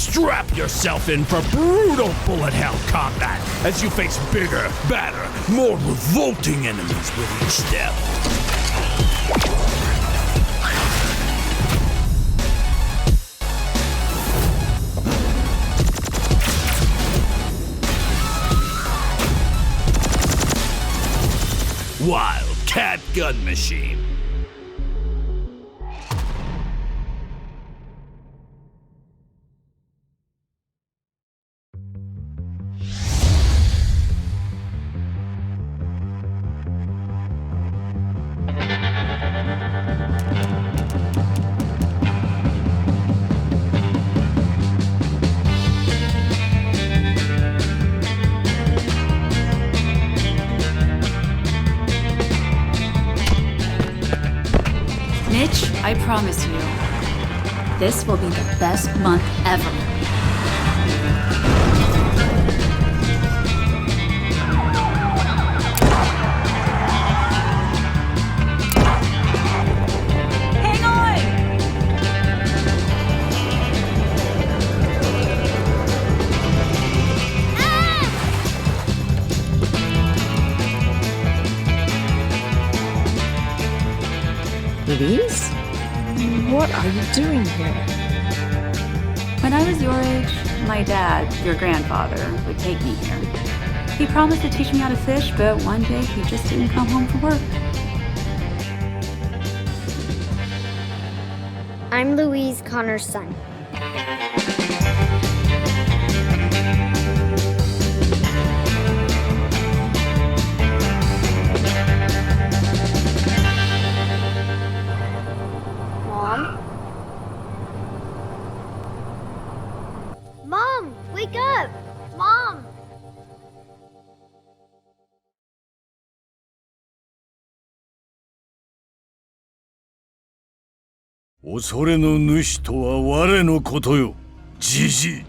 Strap yourself in for brutal bullet hell combat as you face bigger, badder, more revolting enemies with each step. Wildcat gun machine. I promise you, this will be the best month ever. Hang on! Louise? What are you doing here? When I was your age, my dad, your grandfather, would take me here. He promised to teach me how to fish, but one day he just didn't come home from work. I'm Louise Connor's son. Mom, wake up! Mom!恐れの主とは我のことよ、じじい。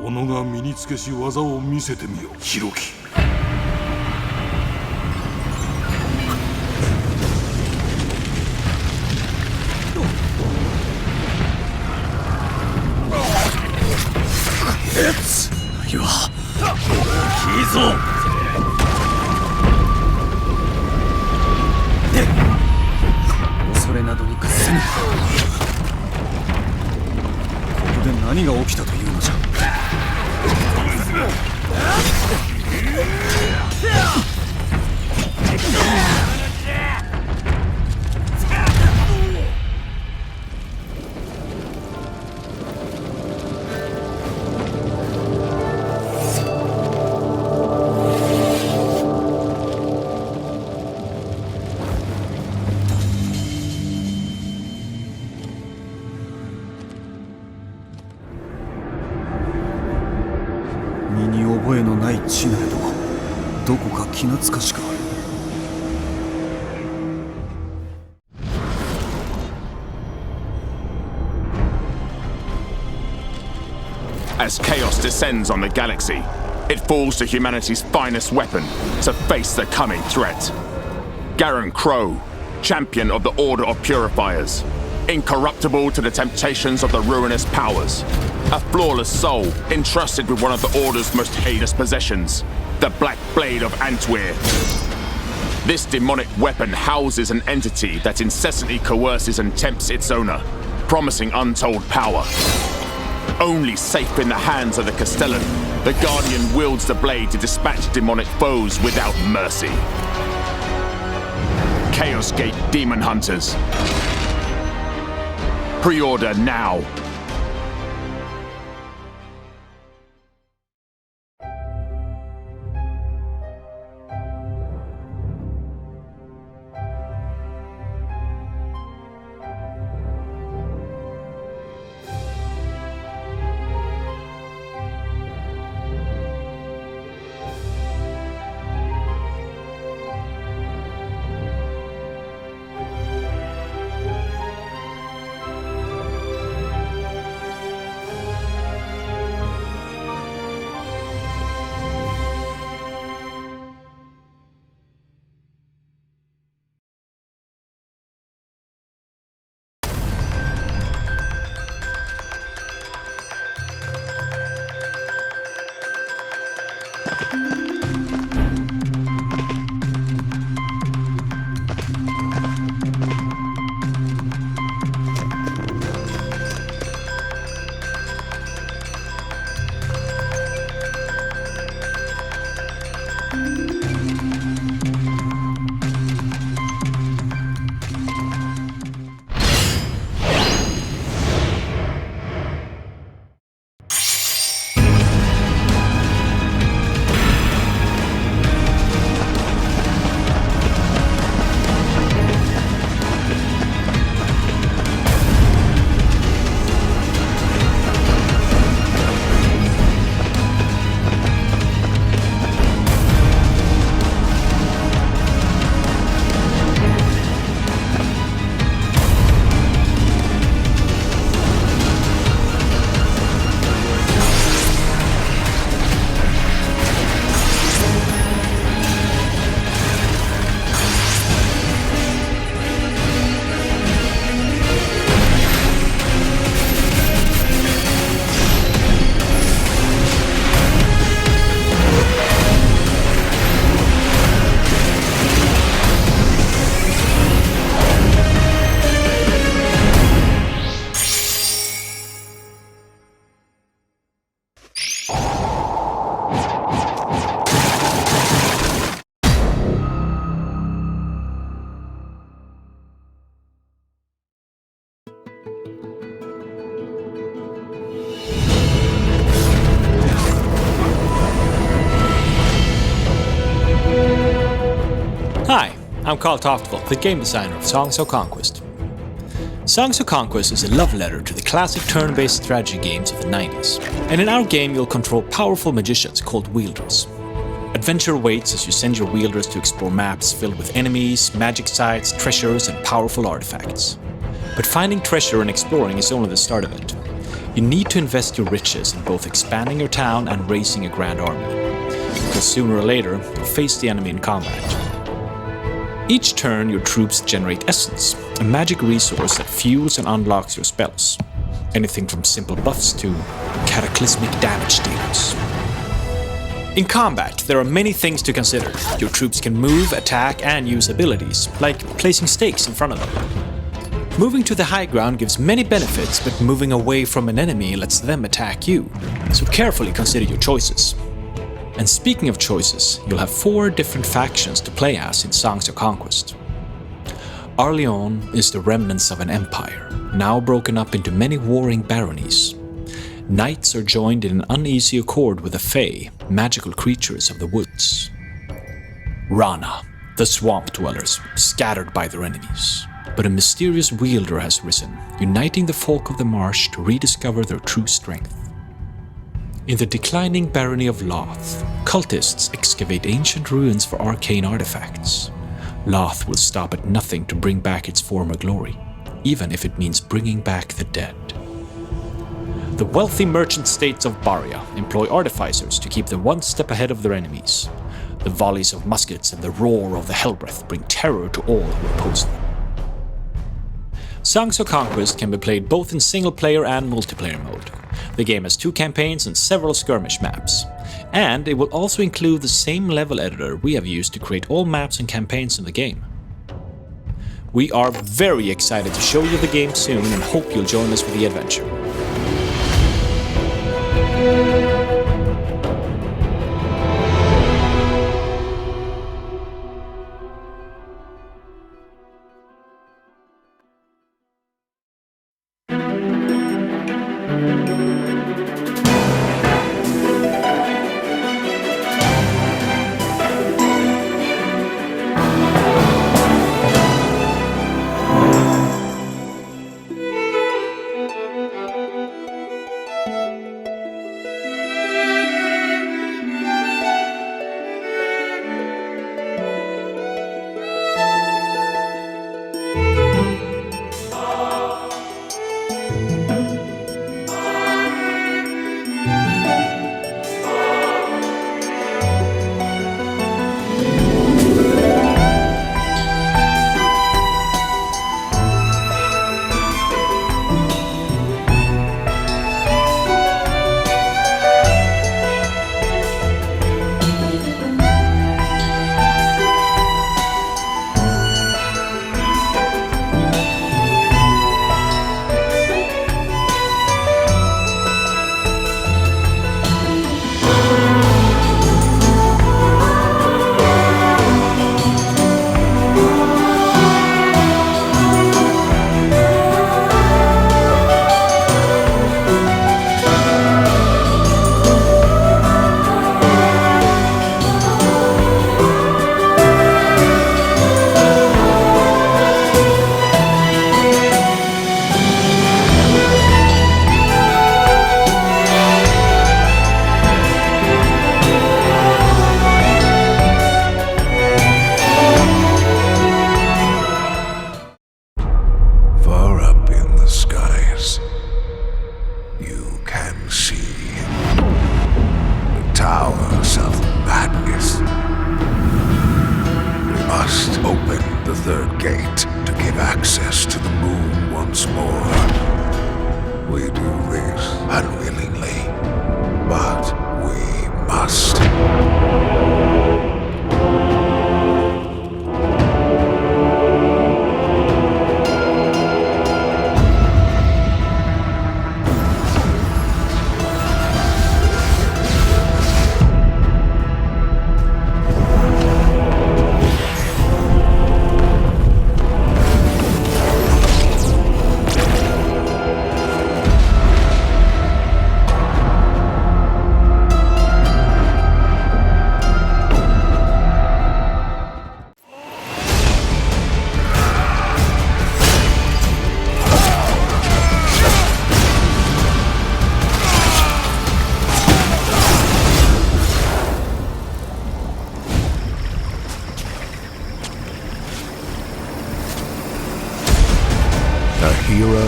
己が身につけし技を見せてみよ、ヒロキ。いや、大きいぞ。恐れなどに屈せぬ。ここで何が起きたというのじゃ。身に覚えのない地なれど、どこか気懐かしくある。As chaos descends on the galaxy, it falls to humanity's finest weapon to face the coming threat. Garen Crow, champion of the Order of Purifiers, incorruptible to the temptations of the ruinous powers, a flawless soul entrusted with one of the Order's most heinous possessions, the Black Blade of Antwer. This demonic weapon houses an entity that incessantly coerces and tempts its owner, promising untold power. Only safe in the hands of the Castellan, the Guardian wields the blade to dispatch demonic foes without mercy. Chaos Gate Daemonhunters. Pre-order now. I'm Carl Toftvold, the game designer of Songs of Conquest. Songs of Conquest is a love letter to the classic turn-based strategy games of the 90s, and in our game you'll control powerful magicians called wielders. Adventure awaits as you send your wielders to explore maps filled with enemies, magic sites, treasures, and powerful artifacts. But finding treasure and exploring is only the start of it. You need to invest your riches in both expanding your town and raising a grand army, because sooner or later you'll face the enemy in combat. Each turn, your troops generate essence, a magic resource that fuels and unlocks your spells. Anything from simple buffs to cataclysmic damage dealers. In combat, there are many things to consider. Your troops can move, attack, and use abilities, like placing stakes in front of them. Moving to the high ground gives many benefits, but moving away from an enemy lets them attack you, so carefully consider your choices. And speaking of choices, you'll have 4 different factions to play as in Songs of Conquest. Arleon is the remnants of an empire, now broken up into many warring baronies. Knights are joined in an uneasy accord with the Fae, magical creatures of the woods. Rana, the swamp dwellers, scattered by their enemies. But a mysterious wielder has risen, uniting the folk of the marsh to rediscover their true strength. In the declining barony of Loth, cultists excavate ancient ruins for arcane artifacts. Loth will stop at nothing to bring back its former glory, even if it means bringing back the dead. The wealthy merchant states of Baria employ artificers to keep them one step ahead of their enemies. The volleys of muskets and the roar of the Hellbreath bring terror to all who oppose them. Songs of Conquest can be played both in single-player and multiplayer mode. The game has 2 campaigns and several skirmish maps. And it will also include the same level editor we have used to create all maps and campaigns in the game. We are very excited to show you the game soon and hope you'll join us for the adventure.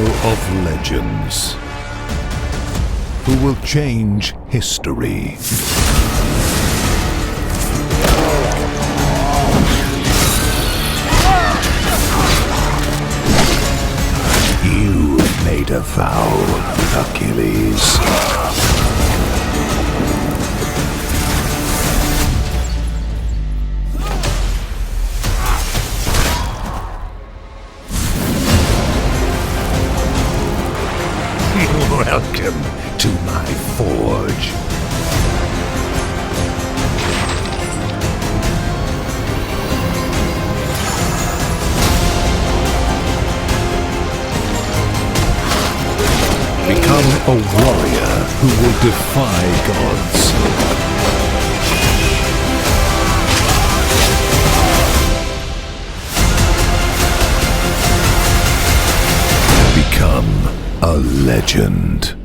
of legends who will change history. You made a vow with Achilles. Welcome to my forge. Become a warrior who will defy gods. Become a legend.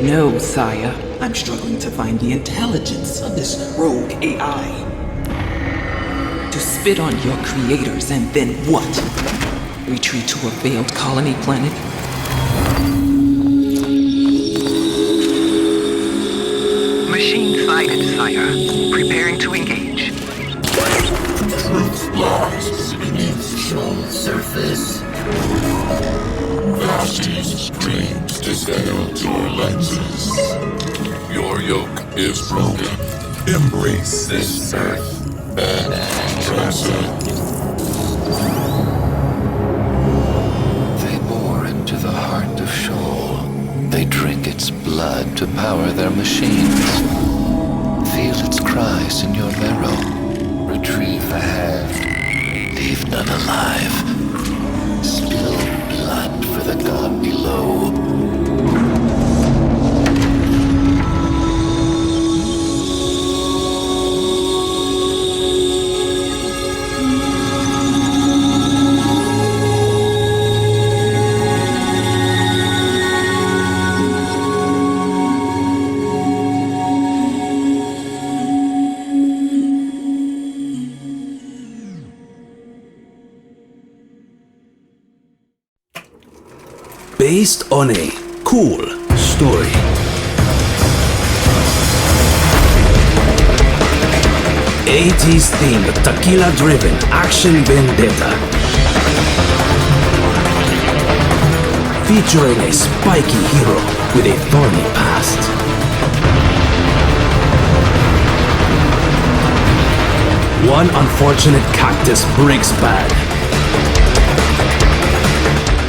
No, sire. I'm struggling to find the intelligence of this rogue AI. To spit on your creators and then what? Retreat to a failed colony planet? Machine sighted, sire. Preparing to engage. Truth lies beneath shoal surface. Vashti's dreams discount your lenses. Your yoke is broken. Embrace this earth and transcend. They bore into the heart of Shoal. They drink its blood to power their machines. Feel its cries in your marrow. Retrieve a hand. Leave none alive. Spill blood for the god below. Based on a cool story. '80s themed, tequila-driven action vendetta. Featuring a spiky hero with a thorny past. One unfortunate cactus breaks bad.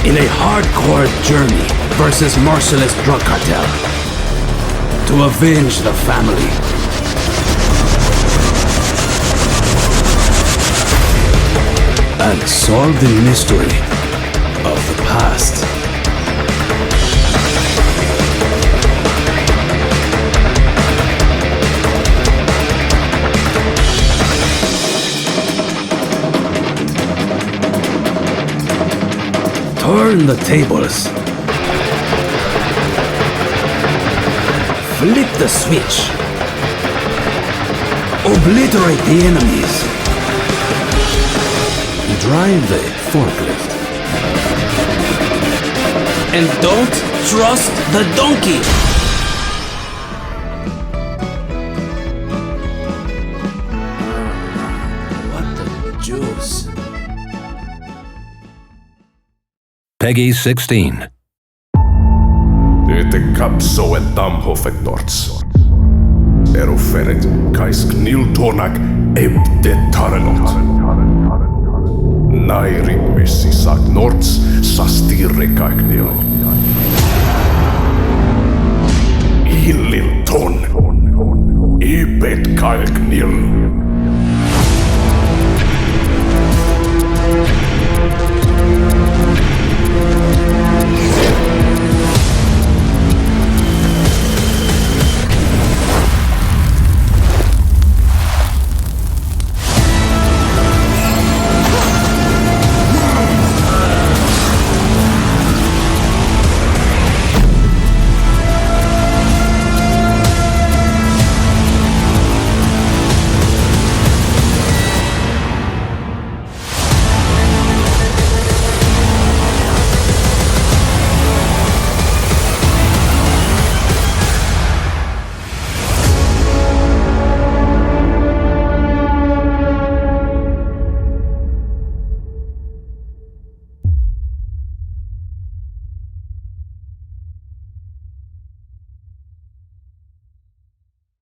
In a hardcore journey versus merciless drug cartel to avenge the family. And solve the mystery of the past. Turn the tables. Flip the switch. Obliterate the enemies. Drive the forklift. And don't trust the donkey. What the juice. Peggy 16. Ete kapso et damhoffet torts. Eruferet kais kniltonak ebte tarelot. Nairikmissi sak norts sastirrekaiknil. Illilton. Ibet kalknil.